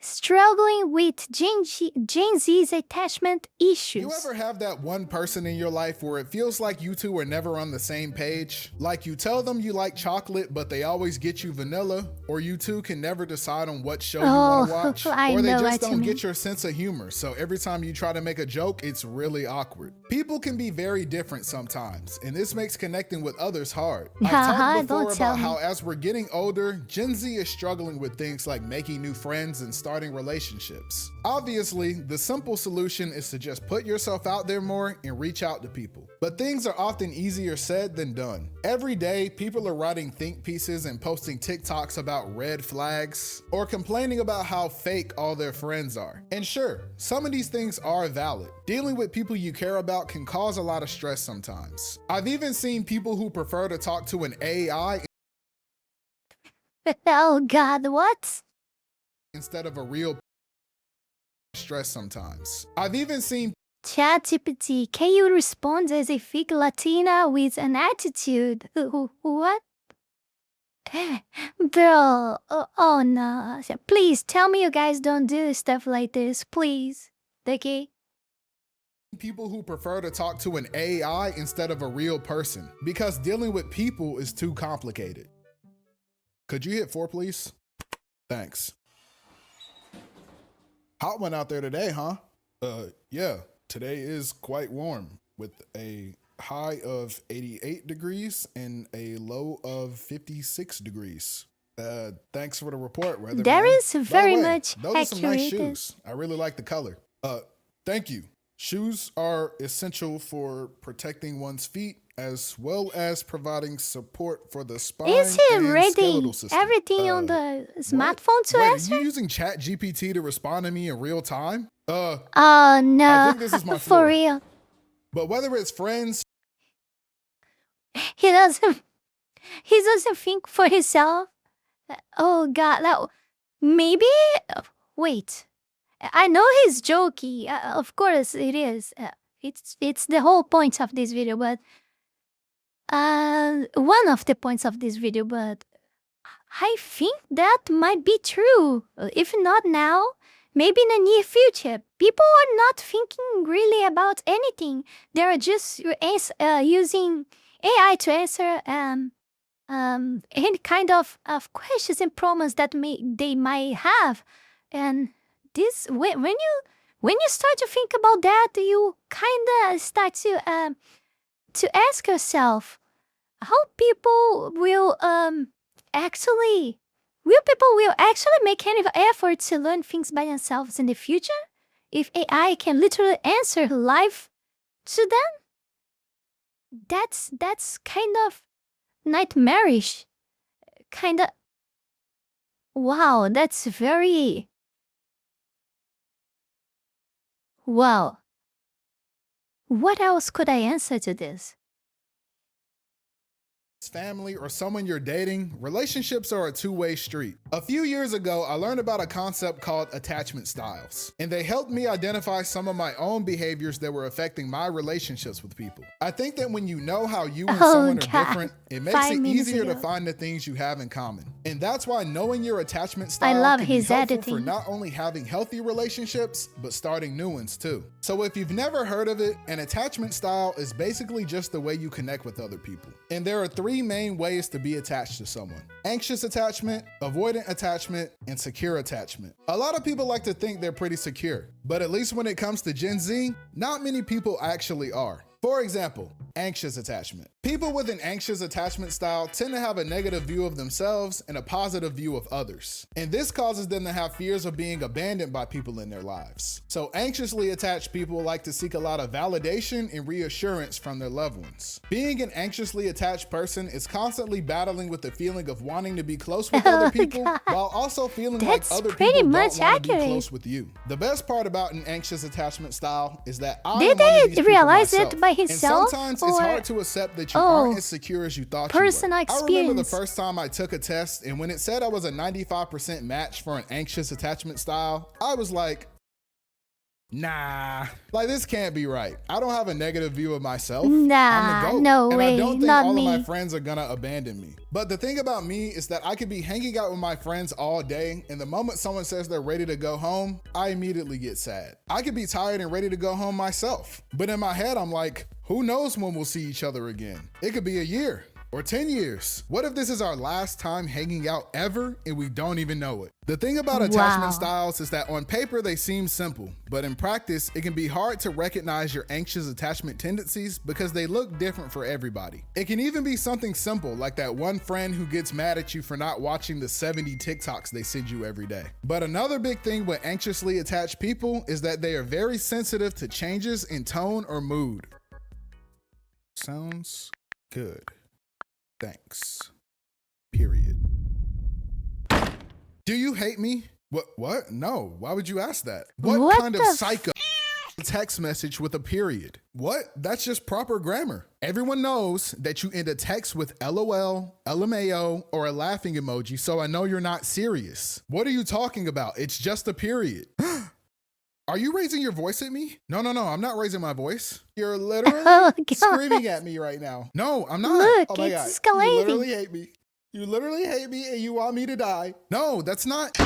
struggling with Gen Z's attachment issues. You ever have that one person in your life where it feels like you two are never on the same page? Like you tell them you like chocolate, but they always get you vanilla, or you two can never decide on what show you want to watch, or they just don't get your sense of humor, so every time you try to make a joke, it's really awkward. People can be very different sometimes, and this makes connecting with others hard. I've talked before about how as we're getting older, Gen Z is struggling with things like making new friends and starting relationships. Obviously, the simple solution is to just put yourself out there more and reach out to people. But things are often easier said than done. Every day, people are writing think pieces and posting TikToks about red flags, or complaining about how fake all their friends are. And sure, some of these things are valid. Dealing with people you care about can cause a lot of stress sometimes. I've even seen people who prefer to talk to an AI Oh God, what? instead of a real stress sometimes. I've even seen ChatGPT, can you respond as a fake Latina with an attitude? What? Bro, oh no. Please tell me you guys don't do stuff like this, please. Okay? people who prefer to talk to an AI instead of a real person because dealing with people is too complicated. Could you hit 4, please? Thanks. Hot one out there today, huh? Yeah, today is quite warm with a high of 88 degrees and a low of 56 degrees. Thanks for the report, weatherman. There is very much those are some nice shoes. I really like the color. Thank you. Shoes are essential for protecting one's feet as well as providing support for the spine Is he and reading skeletal system. everything on the smartphone to answer? Are you using ChatGPT to respond to me in real time? No. I think this is my floor. For real. But whether it's friends, He doesn't think for himself. Oh God, maybe. Wait, I know he's joking. Of course it is. It's the whole point of this video, but one of the points of this video. But I think that might be true. If not now, maybe in the near future. People are not thinking really about anything. They are just using AI to answer any kind of questions and problems that they might have. And this when you start to think about that, you kind of start to ask yourself how people will actually make any effort to learn things by themselves in the future if AI can literally answer life to them. That's kind of nightmarish. Kind of. Wow, that's very. Wow. What else could I answer to this? family, or someone you're dating, relationships are a two-way street. A few years ago, I learned about a concept called attachment styles, and they helped me identify some of my own behaviors that were affecting my relationships with people. I think that when you know how you and someone are different, it makes it easier to find the things you have in common. And that's why knowing your attachment style can be helpful for not only having healthy relationships, but starting new ones too. So if you've never heard of it, an attachment style is basically just the way you connect with other people. And there are 3 main ways to be attached to someone: anxious attachment, avoidant attachment, and secure attachment. A lot of people like to think they're pretty secure, but at least when it comes to Gen Z, not many people actually are. For example, anxious attachment. People with an anxious attachment style tend to have a negative view of themselves and a positive view of others. And this causes them to have fears of being abandoned by people in their lives. So anxiously attached people like to seek a lot of validation and reassurance from their loved ones. Being an anxiously attached person is constantly battling with the feeling of wanting to be close with other people while also feeling like other people don't want to be close with you. The best part about an anxious attachment style is that I did realize it by himself? And sometimes it's hard to accept that you aren't as secure as you thought you were. I remember the first time I took a test, and when it said I was a 95% match for an anxious attachment style, I was like, Nah, like this can't be right. I don't have a negative view of myself. Nah, I'm the GOAT. no and way, I don't think not all me. of my friends are gonna abandon me. But the thing about me is that I could be hanging out with my friends all day, and the moment someone says they're ready to go home, I immediately get sad. I could be tired and ready to go home myself. But in my head, I'm like, who knows when we'll see each other again? It could be a year. Or 10 years. What if this is our last time hanging out ever and we don't even know it? The thing about attachment styles is that on paper they seem simple, but in practice it can be hard to recognize your anxious attachment tendencies because they look different for everybody. It can even be something simple like that one friend who gets mad at you for not watching the 70 TikToks they send you every day. But another big thing with anxiously attached people is that they are very sensitive to changes in tone or mood. Sounds good. Thanks. Period. Do you hate me? What? No. Why would you ask that? What kind of psycho text message with a period? What? That's just proper grammar. Everyone knows that you end a text with LOL, LMAO, or a laughing emoji, so I know you're not serious. What are you talking about? It's just a period. Are you raising your voice at me? No, I'm not raising my voice. You're literally screaming at me right now. No, I'm not. Look, oh my it's God. escalating. You literally hate me. You literally hate me and you want me to die. No, that's not.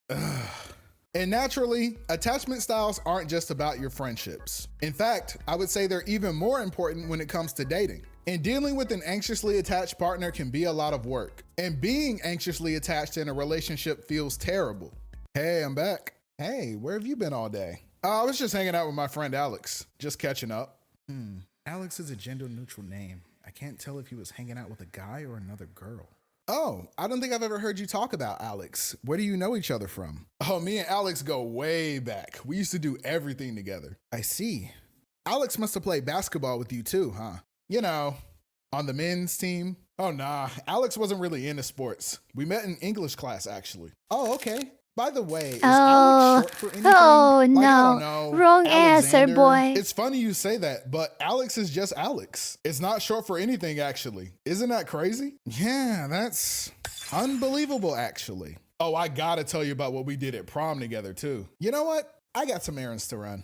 And naturally, attachment styles aren't just about your friendships. In fact, I would say they're even more important when it comes to dating. And dealing with an anxiously attached partner can be a lot of work. And being anxiously attached in a relationship feels terrible. Hey, I'm back. Hey, where have you been all day? I was just hanging out with my friend Alex, just catching up. Alex is a gender neutral name. I can't tell if he was hanging out with a guy or another girl. Oh, I don't think I've ever heard you talk about Alex. Where do you know each other from? Oh, me and Alex go way back. We used to do everything together. I see. Alex must have played basketball with you too, huh? You know, on the men's team. Oh, nah, Alex wasn't really into sports. We met in English class, actually. Oh, okay. By the way, is Alex short for anything? Oh, like, no. I don't know, Wrong answer, Alexander? boy. It's funny you say that, but Alex is just Alex. It's not short for anything, actually. Isn't that crazy? Yeah, that's unbelievable, actually. Oh, I gotta tell you about what we did at prom together, too. You know what? I got some errands to run.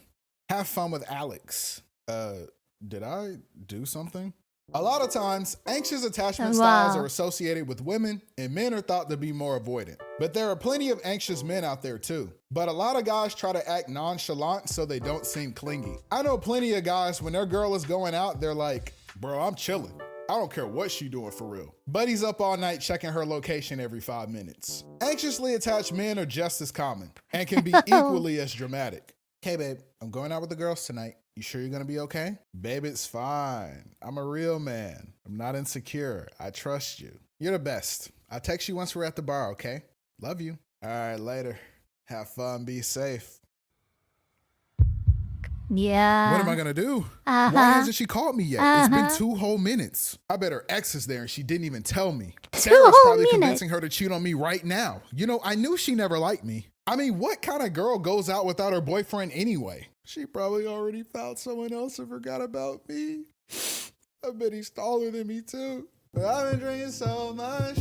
Have fun with Alex. Did I do something? A lot of times, anxious attachment styles are associated with women, and men are thought to be more avoidant. But there are plenty of anxious men out there too. But a lot of guys try to act nonchalant so they don't seem clingy. I know plenty of guys, when their girl is going out, they're like, bro, I'm chilling. I don't care what she doing for real. Buddy's up all night checking her location every 5 minutes. Anxiously attached men are just as common and can be equally as dramatic. Hey babe, I'm going out with the girls tonight. You sure you're gonna be okay? Babe, it's fine. I'm a real man. I'm not insecure. I trust you. You're the best. I'll text you once we're at the bar, okay? Love you. All right, later. Have fun, be safe. Yeah. What am I gonna do? Why hasn't she called me yet? It's been 2 whole minutes. I bet her ex is there and she didn't even tell me. Sarah's probably convincing her to cheat on me right now. You know, I knew she never liked me. I mean, what kind of girl goes out without her boyfriend anyway? She probably already found someone else and forgot about me. I bet he's taller than me too. But I've been drinking so much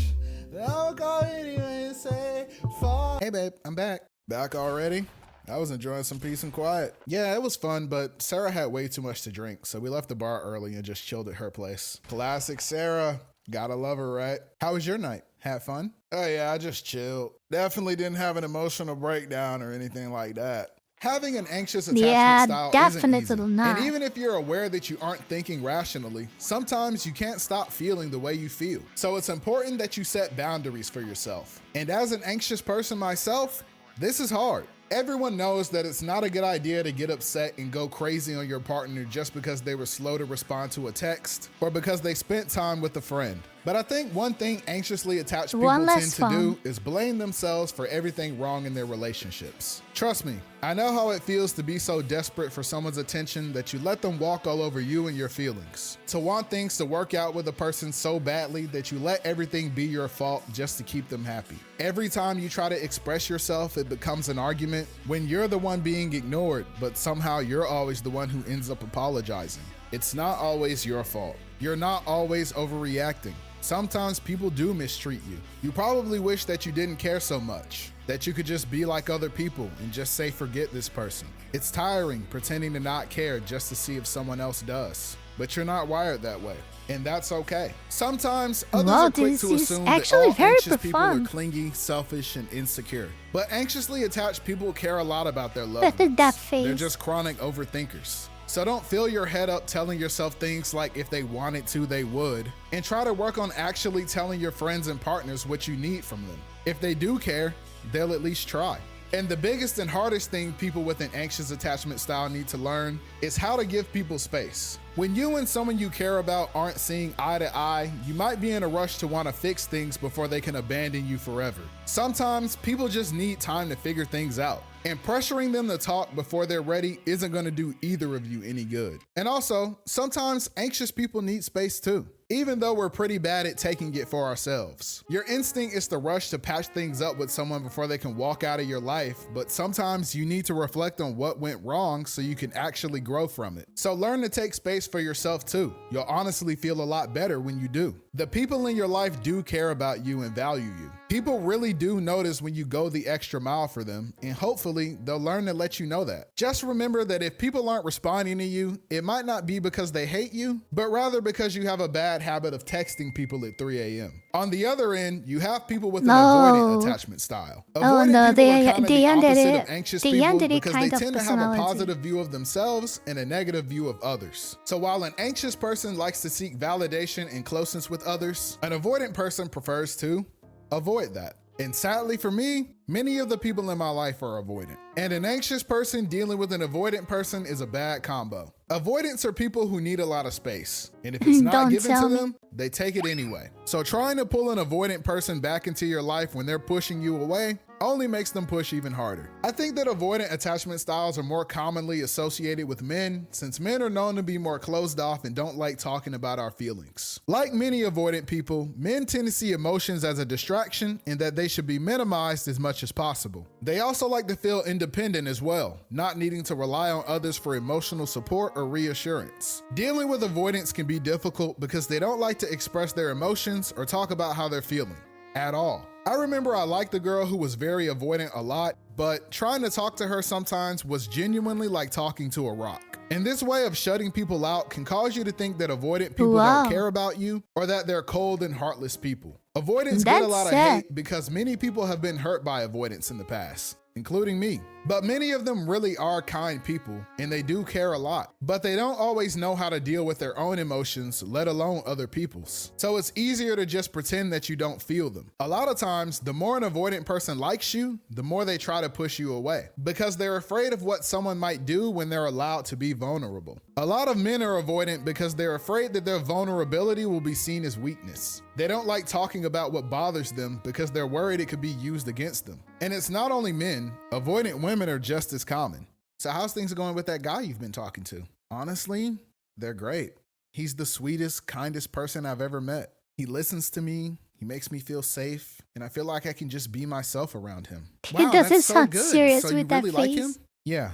that I'll call anyway and say, fuck. Hey babe, I'm back. Back already? I was enjoying some peace and quiet. Yeah, it was fun, but Sarah had way too much to drink, so we left the bar early and just chilled at her place. Classic Sarah. Gotta love her, right? How was your night? Had fun? Oh yeah, I just chilled. Definitely didn't have an emotional breakdown or anything like that. Having an anxious attachment style isn't easy. Not. And even if you're aware that you aren't thinking rationally, sometimes you can't stop feeling the way you feel. So it's important that you set boundaries for yourself. And as an anxious person myself, this is hard. Everyone knows that it's not a good idea to get upset and go crazy on your partner just because they were slow to respond to a text or because they spent time with a friend. But I think one thing anxiously attached people tend to do is blame themselves for everything wrong in their relationships. Trust me, I know how it feels to be so desperate for someone's attention that you let them walk all over you and your feelings. To want things to work out with a person so badly that you let everything be your fault just to keep them happy. Every time you try to express yourself, it becomes an argument when you're the one being ignored, but somehow you're always the one who ends up apologizing. It's not always your fault. You're not always overreacting. Sometimes people do mistreat you. You probably wish that you didn't care so much. that you could just be like other people and just say forget this person. It's tiring pretending to not care just to see if someone else does. But you're not wired that way, and that's okay. Sometimes others are quick to assume that all anxious people are clingy, selfish, and insecure. But anxiously attached people care a lot about their loved ones. They're just chronic overthinkers. So don't fill your head up telling yourself things like if they wanted to, they would, and try to work on actually telling your friends and partners what you need from them. If they do care, they'll at least try. And the biggest and hardest thing people with an anxious attachment style need to learn is how to give people space. When you and someone you care about aren't seeing eye to eye, you might be in a rush to want to fix things before they can abandon you forever. Sometimes people just need time to figure things out. And pressuring them to talk before they're ready isn't going to do either of you any good. And also, sometimes anxious people need space too, even though we're pretty bad at taking it for ourselves. Your instinct is to rush to patch things up with someone before they can walk out of your life, but sometimes you need to reflect on what went wrong so you can actually grow from it. So learn to take space for yourself too. You'll honestly feel a lot better when you do. The people in your life do care about you and value you. People really do notice when you go the extra mile for them, and hopefully they'll learn to let you know that. Just remember that if people aren't responding to you, it might not be because they hate you, but rather because you have a bad habit of texting people at 3 a.m. On the other end, you have people with an avoidant attachment style. Avoidant people are kind of the opposite of anxious people because they tend to have a positive view of themselves and a negative view of others. So while an anxious person likes to seek validation and closeness with others, an avoidant person prefers to avoid that. And sadly for me, many of the people in my life are avoidant. And an anxious person dealing with an avoidant person is a bad combo. Avoidants are people who need a lot of space. And if it's not given to them, they take it anyway. So trying to pull an avoidant person back into your life when they're pushing you away only makes them push even harder. I think that avoidant attachment styles are more commonly associated with men, since men are known to be more closed off and don't like talking about our feelings. Like many avoidant people, men tend to see emotions as a distraction and that they should be minimized as much as possible. They also like to feel independent as well, not needing to rely on others for emotional support or reassurance. Dealing with avoidance can be difficult because they don't like to express their emotions or talk about how they're feeling at all. I remember I liked a girl who was very avoidant a lot, but trying to talk to her sometimes was genuinely like talking to a rock. And this way of shutting people out can cause you to think that avoidant people don't care about you or that they're cold and heartless people. Avoidants get a lot of hate because many people have been hurt by avoidance in the past, including me. But many of them really are kind people and they do care a lot, but they don't always know how to deal with their own emotions, let alone other people's. So it's easier to just pretend that you don't feel them. A lot of times, the more an avoidant person likes you, the more they try to push you away because they're afraid of what someone might do when they're allowed to be vulnerable. A lot of men are avoidant because they're afraid that their vulnerability will be seen as weakness. They don't like talking about what bothers them because they're worried it could be used against them. And it's not only men, avoidant women are just as common. So how's things going with that guy you've been talking to? Honestly, they're great. He's the sweetest, kindest person I've ever met. He listens to me, he makes me feel safe, and I feel like I can just be myself around him. Wow, it doesn't sound so serious so with that really face. Like him? Yeah,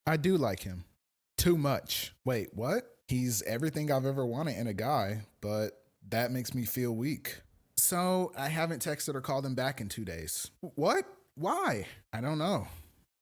I do like him. Too much. Wait, what? He's everything I've ever wanted in a guy, but that makes me feel weak. So I haven't texted or called him back in 2 days. What? Why? I don't know.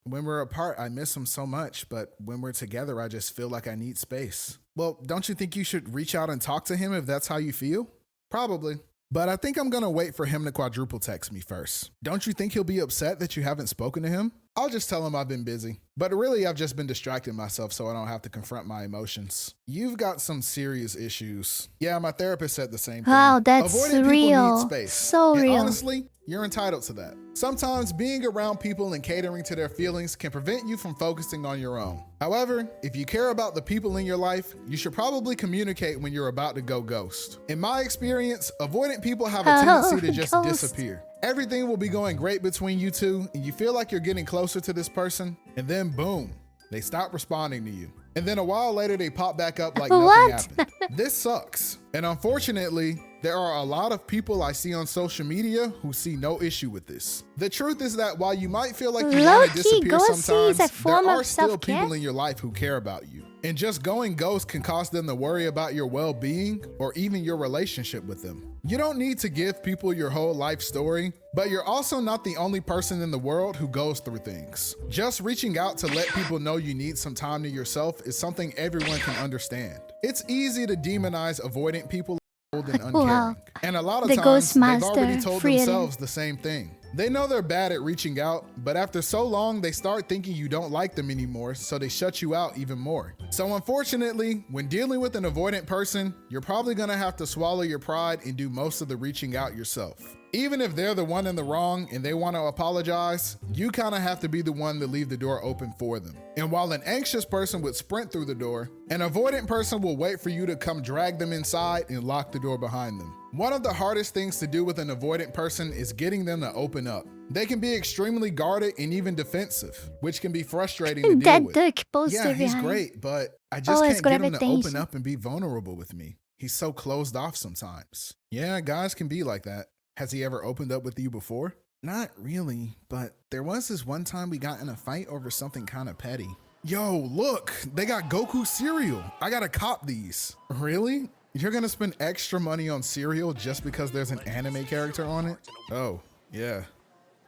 When we're apart, I miss him so much, but when we're together, I just feel like I need space. Well, don't you think you should reach out and talk to him if that's how you feel? Probably. But I think I'm gonna wait for him to quadruple text me first. Don't you think he'll be upset that you haven't spoken to him? I'll just tell him I've been busy. But really, I've just been distracting myself so I don't have to confront my emotions. You've got some serious issues. Yeah, my therapist said the same thing. Wow, that's Avoidant real. People need space. So and real. Honestly, you're entitled to that. Sometimes being around people and catering to their feelings can prevent you from focusing on your own. However, if you care about the people in your life, you should probably communicate when you're about to go ghost. In my experience, avoidant people have a tendency to just disappear. Everything will be going great between you two, and you feel like you're getting closer to this person, and then boom, they stop responding to you. And then a while later, they pop back up like nothing happened. This sucks. And unfortunately, there are a lot of people I see on social media who see no issue with this. The truth is that while you might feel like you want to disappear sometimes, there are still people in your life who care about you. And just going ghost can cause them to worry about your well-being or even your relationship with them. You don't need to give people your whole life story, but you're also not the only person in the world who goes through things. Just reaching out to let people know you need some time to yourself is something everyone can understand. It's easy to demonize avoidant people and uncaring. Wow. And a lot of The times, they've Ghostmaster already told freely. themselves the same thing. They know they're bad at reaching out, but after so long, they start thinking you don't like them anymore, so they shut you out even more. So unfortunately, when dealing with an avoidant person, you're probably gonna have to swallow your pride and do most of the reaching out yourself. Even if they're the one in the wrong and they want to apologize, you kind of have to be the one to leave the door open for them. And while an anxious person would sprint through the door, an avoidant person will wait for you to come drag them inside and lock the door behind them. One of the hardest things to do with an avoidant person is getting them to open up. They can be extremely guarded and even defensive, which can be frustrating to deal That with. duck poster Yeah, he's behind. great, but I just Always can't get him grab to open attention. up and be vulnerable with me. He's so closed off sometimes. Yeah, guys can be like that. Has he ever opened up with you before? Not really, but there was this one time we got in a fight over something kind of petty. Yo, look, they got Goku cereal. I gotta cop these. Really? You're gonna spend extra money on cereal just because there's an anime character on it? Oh, yeah.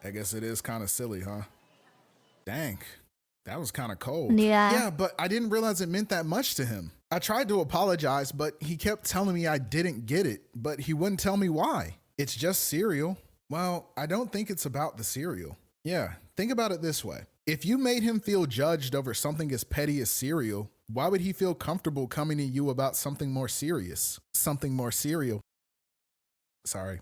I guess it is kind of silly, huh? Dang, that was kind of cold. Yeah. Yeah, but I didn't realize it meant that much to him. I tried to apologize, but he kept telling me I didn't get it, but he wouldn't tell me why. It's just cereal. Well, I don't think it's about the cereal. Yeah, think about it this way. If you made him feel judged over something as petty as cereal, why would he feel comfortable coming to you about something more serious? Something more serial. Sorry.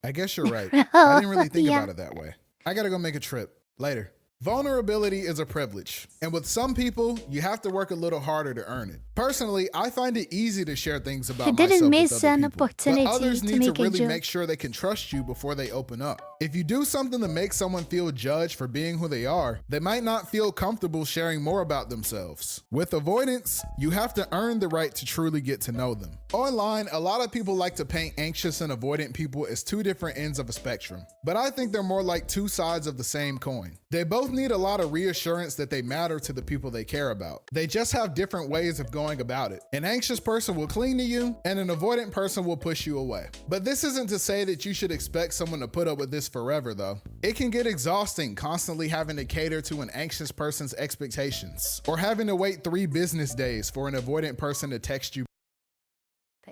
I guess you're right. I didn't really think Yeah. about it that way. I gotta go make a trip. Later. Vulnerability is a privilege, and with some people, you have to work a little harder to earn it. Personally, I find it easy to share things about He didn't myself with miss other an people, opportunity but others to need to make a really joke. make sure they can trust you before they open up. If you do something to make someone feel judged for being who they are, they might not feel comfortable sharing more about themselves. With avoidance, you have to earn the right to truly get to know them. Online, a lot of people like to paint anxious and avoidant people as two different ends of a spectrum, but I think they're more like two sides of the same coin. They both need a lot of reassurance that they matter to the people they care about. They just have different ways of going about it. An anxious person will cling to you, and an avoidant person will push you away. But this isn't to say that you should expect someone to put up with this forever, though. It can get exhausting constantly having to cater to an anxious person's expectations, or having to wait 3 business days for an avoidant person to text you.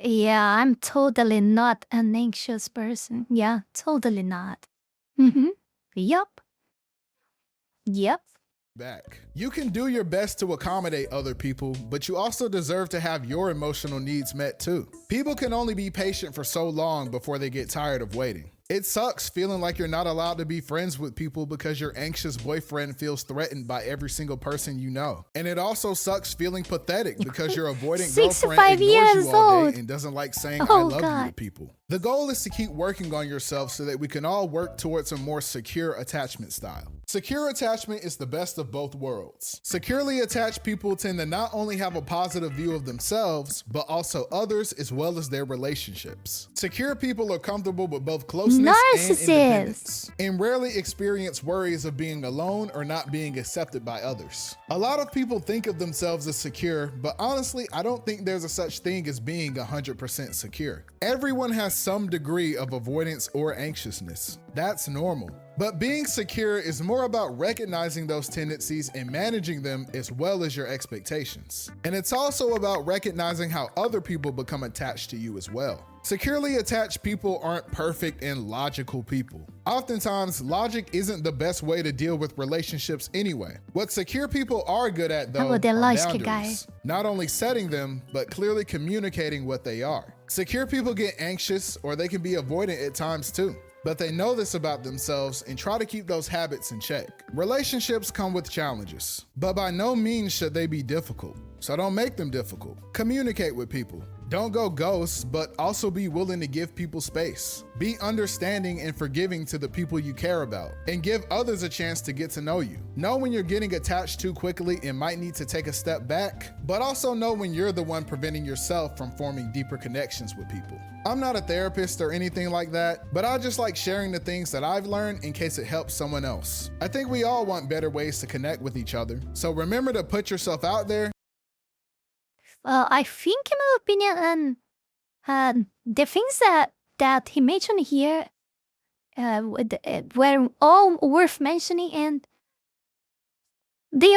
Yeah, I'm totally not an anxious person. Yeah, totally not. Mm-hmm. Yup. Yep. Back. You can do your best to accommodate other people, but you also deserve to have your emotional needs met too. People can only be patient for so long before they get tired of waiting. It sucks feeling like you're not allowed to be friends with people because your anxious boyfriend feels threatened by every single person you know. And it also sucks feeling pathetic because your avoidant 65 girlfriend ignores years you all day old. and doesn't like saying I Oh, love you to God. people. The goal is to keep working on yourself so that we can all work towards a more secure attachment style. Secure attachment is the best of both worlds. Securely attached people tend to not only have a positive view of themselves, but also others as well as their relationships. Secure people are comfortable with both closeness and Narcissist. independence, and rarely experience worries of being alone or not being accepted by others. A lot of people think of themselves as secure, but honestly, I don't think there's a such thing as being 100% secure. Everyone has some degree of avoidance or anxiousness. That's normal. But being secure is more about recognizing those tendencies and managing them as well as your expectations. And it's also about recognizing how other people become attached to you as well. Securely attached people aren't perfect and logical people. Oftentimes, logic isn't the best way to deal with relationships anyway. What secure people are good at, though, about the are logic boundaries. Not only setting them, but clearly communicating what they are. Secure people get anxious, or they can be avoidant at times too. But they know this about themselves and try to keep those habits in check. Relationships come with challenges, but by no means should they be difficult. So don't make them difficult. Communicate with people. Don't go ghost, but also be willing to give people space. Be understanding and forgiving to the people you care about, and give others a chance to get to know you. Know when you're getting attached too quickly and might need to take a step back, but also know when you're the one preventing yourself from forming deeper connections with people. I'm not a therapist or anything like that, but I just like sharing the things that I've learned in case it helps someone else. I think we all want better ways to connect with each other, so remember to put yourself out there Well, I think, in my opinion, the things that he mentioned here were all worth mentioning, and they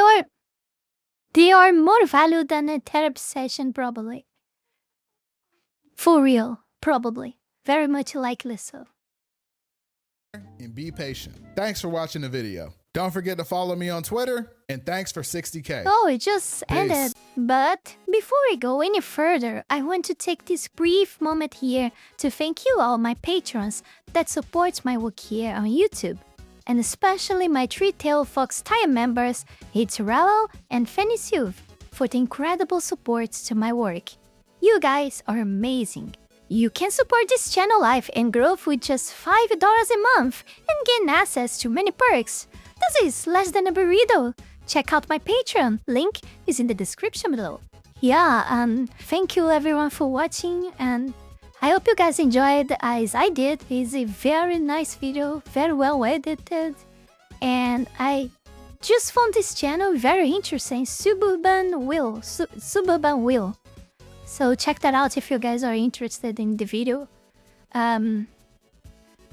are more valued than a therapy session, probably. For real, probably. Very much likely so. And be patient. Thanks for watching the video. Don't forget to follow me on Twitter, and thanks for 60K. Oh, it just ended. But before we go any further, I want to take this brief moment here to thank you all, my patrons, that support my work here on YouTube. And especially my three-tailed fox time members, Heath Rowell and Fenny Sylvy, for the incredible support to my work. You guys are amazing. You can support this channel life and growth with just $5 a month and gain access to many perks. This is less than a burrito. Check out my Patreon, link is in the description below. Yeah, thank you everyone for watching, and I hope you guys enjoyed as I did. It's a very nice video, very well edited, and I just found this channel very interesting, suburbanwill. So check that out if you guys are interested in the video.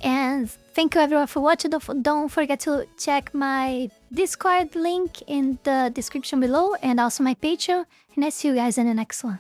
And thank you everyone for watching. Don't forget to check my Discord link in the description below, and also my Patreon. And I see you guys in the next one.